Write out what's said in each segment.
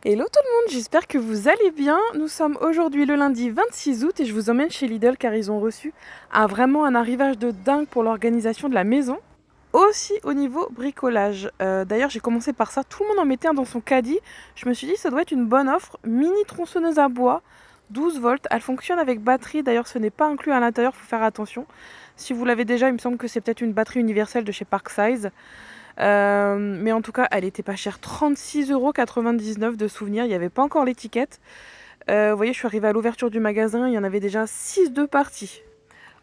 Hello tout le monde, j'espère que vous allez bien. Nous sommes aujourd'hui le lundi 26 août et je vous emmène chez Lidl car ils ont reçu vraiment un arrivage de dingue pour l'organisation de la maison. Aussi au niveau bricolage. D'ailleurs j'ai commencé par ça, tout le monde en mettait un dans son caddie. Je me suis dit ça doit être une bonne offre. Mini tronçonneuse à bois, 12 volts. Elle fonctionne avec batterie, d'ailleurs ce n'est pas inclus à l'intérieur, il faut faire attention. Si vous l'avez déjà, il me semble que c'est peut-être une batterie universelle de chez Parksize. Mais en tout cas, elle était pas chère. 36,99 € de souvenir. Il n'y avait pas encore l'étiquette. Vous voyez, je suis arrivée à l'ouverture du magasin. Il y en avait déjà 6 de parties.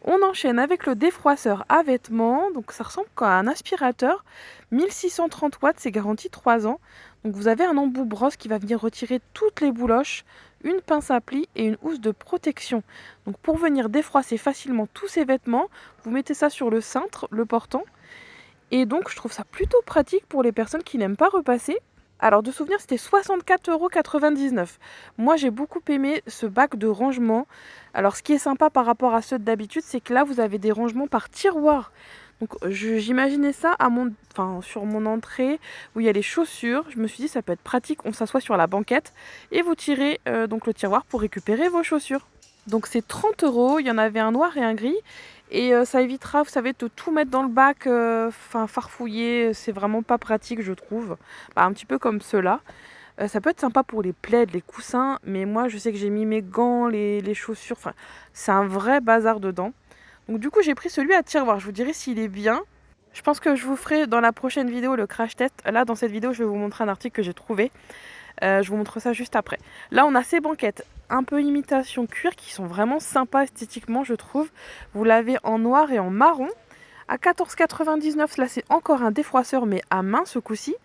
On enchaîne avec le défroisseur à vêtements. Donc ça ressemble à un aspirateur. 1630 watts, c'est garanti 3 ans. Donc vous avez un embout brosse qui va venir retirer toutes les bouloches, une pince à plis et une housse de protection. Donc pour venir défroisser facilement tous ces vêtements, vous mettez ça sur le cintre, le portant. Et donc, je trouve ça plutôt pratique pour les personnes qui n'aiment pas repasser. Alors, de souvenir, c'était 64,99 €. Moi, j'ai beaucoup aimé ce bac de rangement. Alors, ce qui est sympa par rapport à ceux d'habitude, c'est que là, vous avez des rangements par tiroir. Donc, j'imaginais ça sur mon entrée où il y a les chaussures. Je me suis dit, ça peut être pratique. On s'assoit sur la banquette et vous tirez donc le tiroir pour récupérer vos chaussures. Donc, c'est 30 €. Il y en avait un noir et un gris. Et ça évitera, vous savez, de tout mettre dans le bac, farfouiller. C'est vraiment pas pratique, je trouve. Un petit peu comme ceux-là. Ça peut être sympa pour les plaids, les coussins. Mais moi, je sais que j'ai mis mes gants, les chaussures. Enfin, c'est un vrai bazar dedans. Donc du coup, j'ai pris celui à tiroir. Je vous dirai s'il est bien. Je pense que je vous ferai dans la prochaine vidéo le crash test. Là, dans cette vidéo, je vais vous montrer un article que j'ai trouvé. Je vous montre ça juste après. Là, on a ces banquettes un peu imitation cuir qui sont vraiment sympas esthétiquement, je trouve. Vous l'avez en noir et en marron. À 14,99 €, là, c'est encore un défroisseur, mais à main ce coup-ci.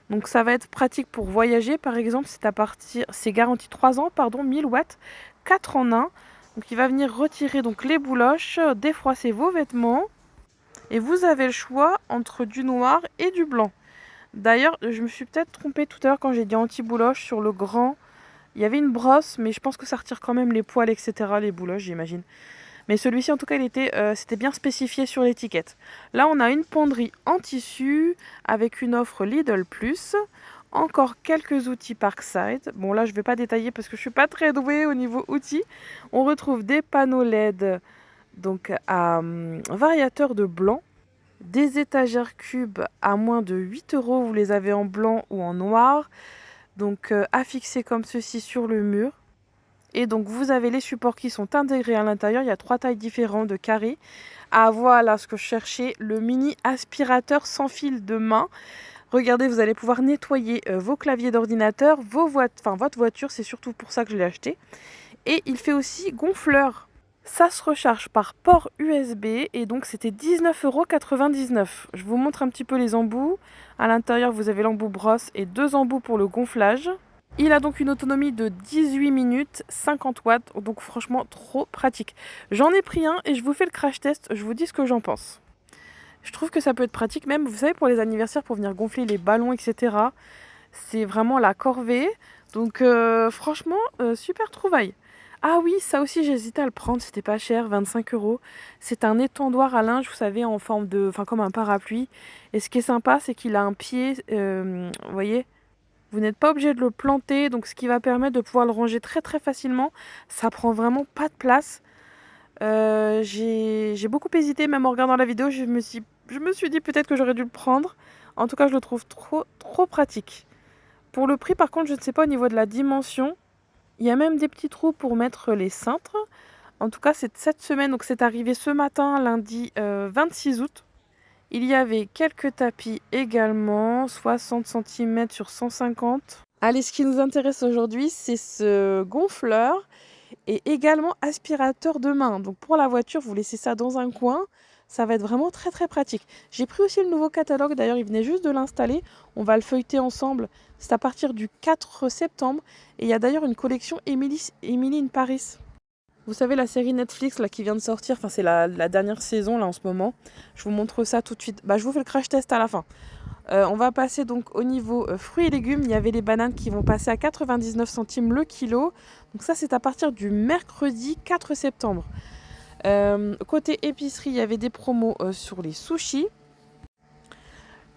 Donc, ça va être pratique pour voyager. Par exemple, c'est garanti 3 ans, 1000 watts, 4 en 1. Donc, il va venir retirer donc les bouloches, défroisser vos vêtements. Et vous avez le choix entre du noir et du blanc. D'ailleurs, je me suis peut-être trompée tout à l'heure quand j'ai dit anti-bouloche sur le grand. Il y avait une brosse, mais je pense que ça retire quand même les poils, etc., les bouloches, j'imagine. Mais celui-ci, en tout cas, c'était bien spécifié sur l'étiquette. Là, on a une penderie en tissu avec une offre Lidl Plus. Encore quelques outils Parkside. Bon, là, je ne vais pas détailler parce que je ne suis pas très douée au niveau outils. On retrouve des panneaux LED donc à variateur de blanc. Des étagères cubes à moins de 8 €, vous les avez en blanc ou en noir. Donc affixés comme ceci sur le mur. Et donc vous avez les supports qui sont intégrés à l'intérieur. Il y a 3 tailles différentes de carrés. Ah voilà ce que je cherchais, le mini aspirateur sans fil de main. Regardez, vous allez pouvoir nettoyer vos claviers d'ordinateur, votre voiture, c'est surtout pour ça que je l'ai acheté. Et il fait aussi gonfleur. Ça se recharge par port USB et donc c'était 19,99 €. Je vous montre un petit peu les embouts. À l'intérieur, vous avez l'embout brosse et 2 embouts pour le gonflage. Il a donc une autonomie de 18 minutes, 50 watts, donc franchement trop pratique. J'en ai pris un et je vous fais le crash test, je vous dis ce que j'en pense. Je trouve que ça peut être pratique même, vous savez, pour les anniversaires, pour venir gonfler les ballons, etc. C'est vraiment la corvée. Donc franchement, super trouvaille. Ah oui, ça aussi j'hésitais à le prendre, c'était pas cher, 25 €. C'est un étendoir à linge, vous savez, en forme de... Enfin, comme un parapluie. Et ce qui est sympa, c'est qu'il a un pied, vous voyez, vous n'êtes pas obligé de le planter, donc ce qui va permettre de pouvoir le ranger très très facilement. Ça prend vraiment pas de place. J'ai beaucoup hésité, même en regardant la vidéo, je me suis dit peut-être que j'aurais dû le prendre. En tout cas, je le trouve trop pratique. Pour le prix, par contre, je ne sais pas au niveau de la dimension. Il y a même des petits trous pour mettre les cintres. En tout cas, c'est cette semaine, donc c'est arrivé ce matin, lundi 26 août. Il y avait quelques tapis également, 60 cm sur 150. Allez, ce qui nous intéresse aujourd'hui, c'est ce gonfleur et également aspirateur de main. Donc pour la voiture, vous laissez ça dans un coin. Ça va être vraiment très très pratique. J'ai pris aussi le nouveau catalogue, d'ailleurs il venait juste de l'installer. On va le feuilleter ensemble. C'est à partir du 4 septembre. Et il y a d'ailleurs une collection Emily in Paris. Vous savez, la série Netflix là, qui vient de sortir, enfin c'est la dernière saison là en ce moment. Je vous montre ça tout de suite. Je vous fais le crash test à la fin. On va passer donc au niveau fruits et légumes. Il y avait les bananes qui vont passer à 99 centimes le kilo. Donc ça c'est à partir du mercredi 4 septembre. Côté épicerie, il y avait des promos sur les sushis.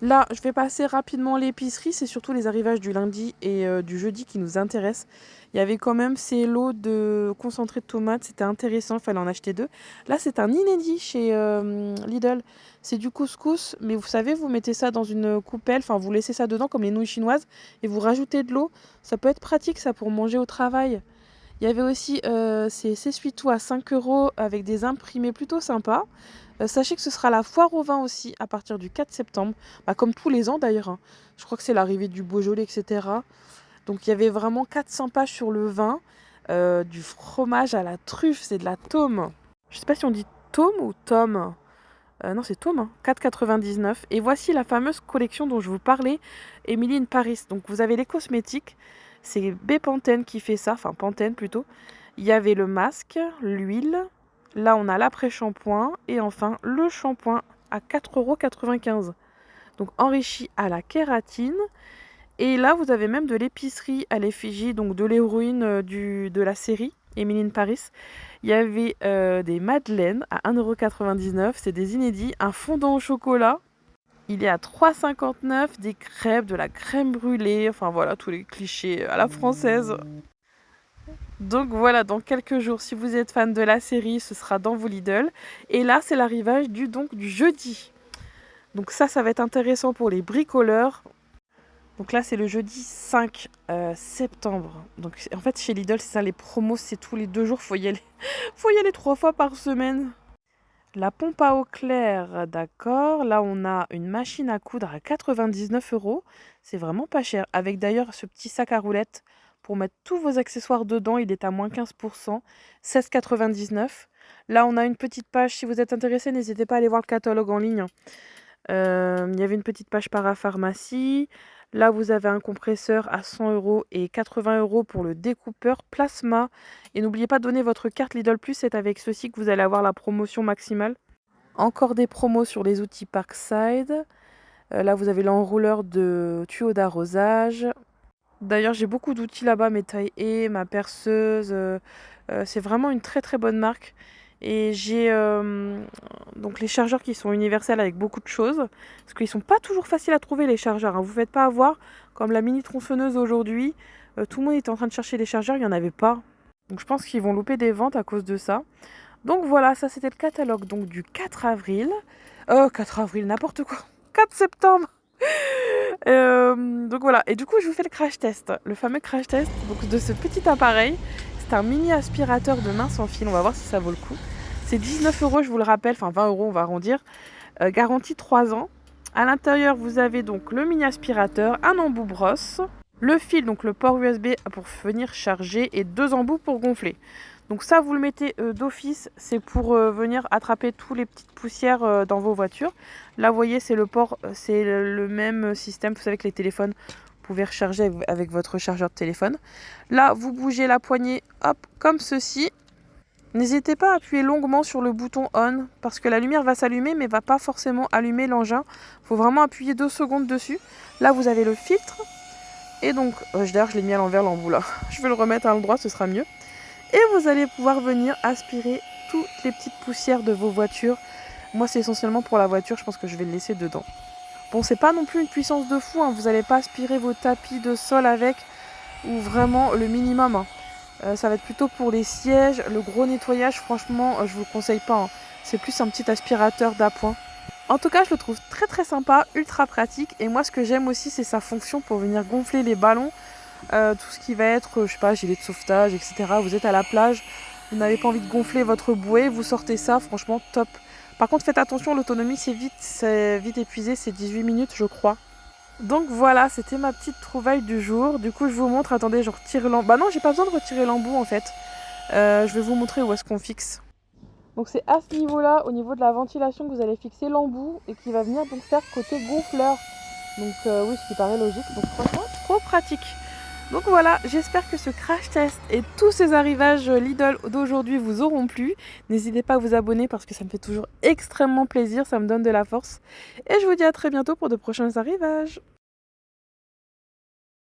Là, je vais passer rapidement l'épicerie, c'est surtout les arrivages du lundi et du jeudi qui nous intéressent. Il y avait quand même ces lots de concentré de tomates, c'était intéressant, il fallait en acheter 2. Là, c'est un inédit chez Lidl. C'est du couscous, mais vous savez, vous mettez ça dans une coupelle, enfin vous laissez ça dedans comme les nouilles chinoises et vous rajoutez de l'eau. Ça peut être pratique ça pour manger au travail. Il y avait aussi ces essuie-tout à 5 € avec des imprimés plutôt sympas. Sachez que ce sera la foire au vin aussi à partir du 4 septembre, bah, comme tous les ans d'ailleurs, hein. Je crois que c'est l'arrivée du Beaujolais, etc. Donc il y avait vraiment 400 pages sur le vin, du fromage à la truffe, c'est de la tome. Je sais pas si on dit tome ou tome. Non, c'est tome, hein. 4,99. Et voici la fameuse collection dont je vous parlais, Emily in Paris. Donc vous avez les cosmétiques, c'est Bepanthen qui fait ça, enfin Pantene plutôt. Il y avait le masque, l'huile. Là, on a l'après-shampoing et enfin le shampoing à 4,95 €. Donc enrichi à la kératine. Et là, vous avez même de l'épicerie à l'effigie, donc de l'héroïne de la série Emily in Paris. Il y avait des madeleines à 1,99 €, c'est des inédits. Un fondant au chocolat, il est à 3,59 €. Des crêpes, de la crème brûlée, enfin voilà, tous les clichés à la française. Donc voilà, dans quelques jours, si vous êtes fan de la série, ce sera dans vos Lidl. Et là, c'est l'arrivage du jeudi. Donc ça va être intéressant pour les bricoleurs. Donc là, c'est le jeudi 5 septembre. Donc en fait, chez Lidl, c'est ça, les promos, c'est tous les 2 jours, faut y aller. Faut y aller 3 fois par semaine. La pompe à eau claire, d'accord. Là, on a une machine à coudre à 99 €. C'est vraiment pas cher. Avec d'ailleurs ce petit sac à roulettes pour mettre tous vos accessoires dedans. Il est à moins 15%. 16,99 €. Là, on a une petite page. Si vous êtes intéressé, n'hésitez pas à aller voir le catalogue en ligne. Il y avait une petite page parapharmacie. Là, vous avez un compresseur à 100 € et 80 € pour le découpeur plasma. Et n'oubliez pas de donner votre carte Lidl Plus, c'est avec ceci que vous allez avoir la promotion maximale. Encore des promos sur les outils Parkside. Là, vous avez l'enrouleur de tuyaux d'arrosage. D'ailleurs, j'ai beaucoup d'outils là-bas, mes taille et ma perceuse. C'est vraiment une très très bonne marque. Et j'ai donc les chargeurs qui sont universels avec beaucoup de choses. Parce qu'ils sont pas toujours faciles à trouver les chargeurs, hein. Vous ne faites pas avoir comme la mini tronçonneuse aujourd'hui. Tout le monde était en train de chercher les chargeurs, il n'y en avait pas. Donc je pense qu'ils vont louper des ventes à cause de ça. Donc voilà, ça c'était le catalogue donc, du 4 avril. 4 avril, n'importe quoi. 4 septembre. Donc voilà, et du coup je vous fais le crash test. Le fameux crash test donc, de ce petit appareil. C'est un mini aspirateur de main sans fil, on va voir si ça vaut le coup. C'est 19 €, je vous le rappelle, enfin 20 € on va arrondir. Garantie 3 ans. À l'intérieur, vous avez donc le mini aspirateur, un embout brosse, le fil, donc le port USB pour venir charger et 2 embouts pour gonfler. Donc ça, vous le mettez d'office, c'est pour venir attraper toutes les petites poussières dans vos voitures. Là, vous voyez, c'est le port, c'est le même système, vous savez que les téléphones, vous pouvez recharger avec votre chargeur de téléphone. Là, vous bougez la poignée, hop, comme ceci. N'hésitez pas à appuyer longuement sur le bouton on parce que la lumière va s'allumer mais va pas forcément allumer l'engin. Il faut vraiment appuyer 2 secondes dessus. Là, vous avez le filtre. Et donc, d'ailleurs, je l'ai mis à l'envers l'embout là. Je vais le remettre à l'endroit, ce sera mieux. Et vous allez pouvoir venir aspirer toutes les petites poussières de vos voitures. Moi, c'est essentiellement pour la voiture, je pense que je vais le laisser dedans. Bon, c'est pas non plus une puissance de fou, hein. Vous n'allez pas aspirer vos tapis de sol avec, ou vraiment le minimum, hein. Ça va être plutôt pour les sièges. Le gros nettoyage, franchement, je vous le conseille pas, hein. C'est plus un petit aspirateur d'appoint. En tout cas, je le trouve très très sympa, ultra pratique. Et moi, ce que j'aime aussi, c'est sa fonction pour venir gonfler les ballons. Tout ce qui va être, je sais pas, gilet de sauvetage, etc. Vous êtes à la plage, vous n'avez pas envie de gonfler votre bouée, vous sortez ça, franchement top. Par contre, faites attention, l'autonomie c'est vite épuisé, c'est 18 minutes je crois. Donc voilà, c'était ma petite trouvaille du jour. Du coup, je vous montre, attendez, je retire l'embout. Bah non, j'ai pas besoin de retirer l'embout en fait. Je vais vous montrer où est-ce qu'on fixe. Donc c'est à ce niveau-là, au niveau de la ventilation, que vous allez fixer l'embout et qui va venir donc faire côté gonfleur. Donc oui, ce qui paraît logique. Donc franchement, trop pratique. Donc voilà, j'espère que ce crash test et tous ces arrivages Lidl d'aujourd'hui vous auront plu. N'hésitez pas à vous abonner parce que ça me fait toujours extrêmement plaisir, ça me donne de la force. Et je vous dis à très bientôt pour de prochains arrivages.